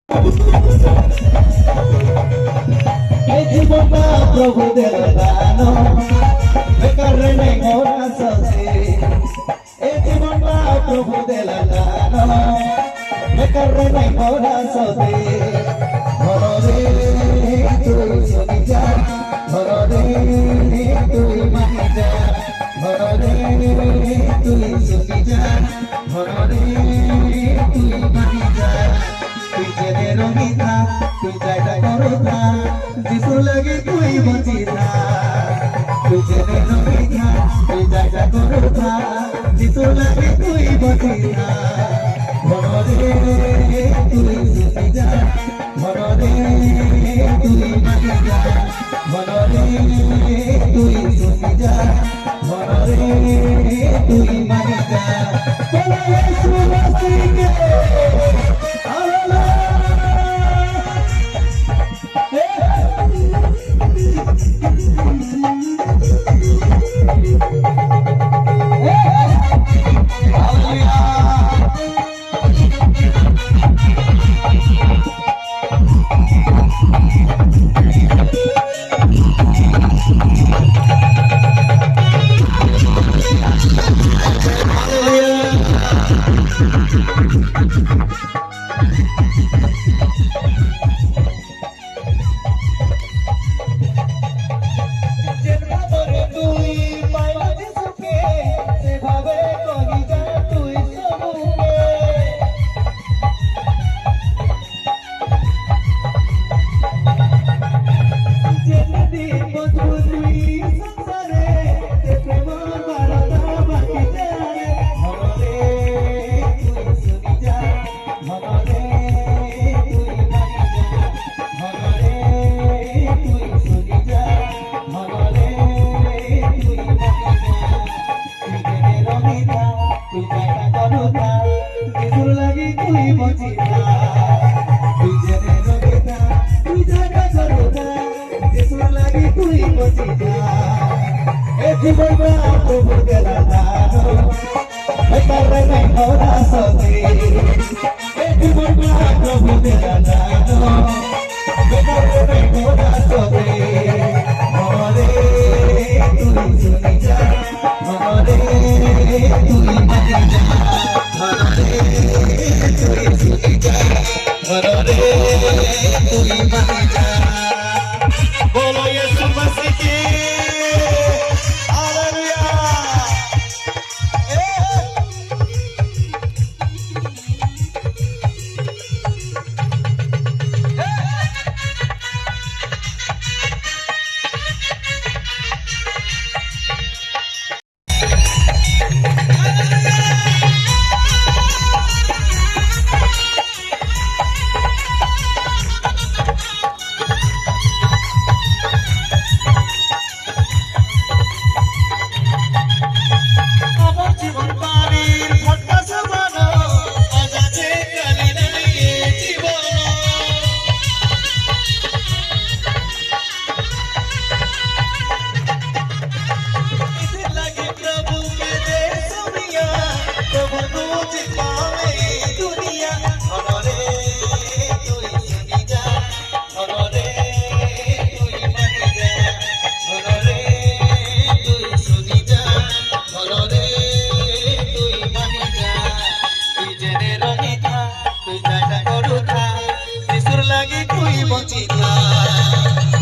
এই জীবনটা প্রভু দেল দান বেকার নেই মোরা সসে এই জীবনটা প্রভু দেল দান বেকার নেই মোরা সসে ঘরে তুই শুনি যা ঘরে তুই মানি যা ঘরে তুই শুনি যা ঘরে তুই মানি যা তুই জেনে রঙিতা তুই জায়গা করোতা যিশু লাগে তুই বঞ্চিতা তুই জেনে রঙিতা তুই জায়গা করোতা যিশু লাগে তুই বঞ্চিতা ঘরে তুই শুনি যা ঘরে তুই মানি যা ঘরে তুই শুনি যা ঘরে তুই মানি যা বলো ইয়েশু মসিহকে জীবনটা প্রভু দেলা দান বেকার নেই মোরা সসে এই জীবনটা প্রভু দেলা দান বেকার নেই মোরা সসে ঘরে তুই শুনি যা ঘরে তুই মানি যা ঘরে তুই শুনি যা ঘরে তুই মানি যা বলো ইয়েশু মসিহকে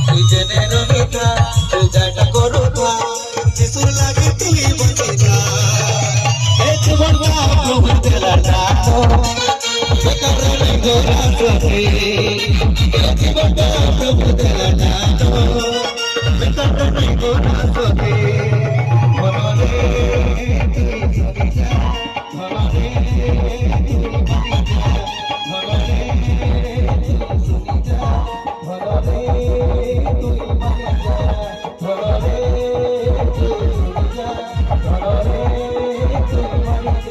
তুই জেনে রহিতা তুই যাটা করুতা যিশুর লাগি তুই বঞ্চিতা এই জীবনটা প্রভু দেলা দান বেকার নেই মোরা সসে এই জীবনটা প্রভু দেলা দান বেকার নেই মোরা সসে ঘরে তুই শুনি যা ঘরে তুই মানি যা ঘরে তুই শুনি যা ঘরে তুই মানি যা ঘরে তুই শুনি যা ঘরে তুই মানি যা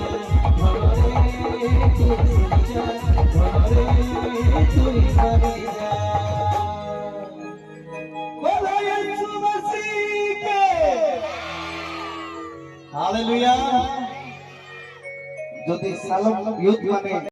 ঘরে তুই শুনি যা ঘরে তুই মানি যা বলো ইয়েশু মসিহকে হালেলুয়া। যদি সালাম ইউথ মানে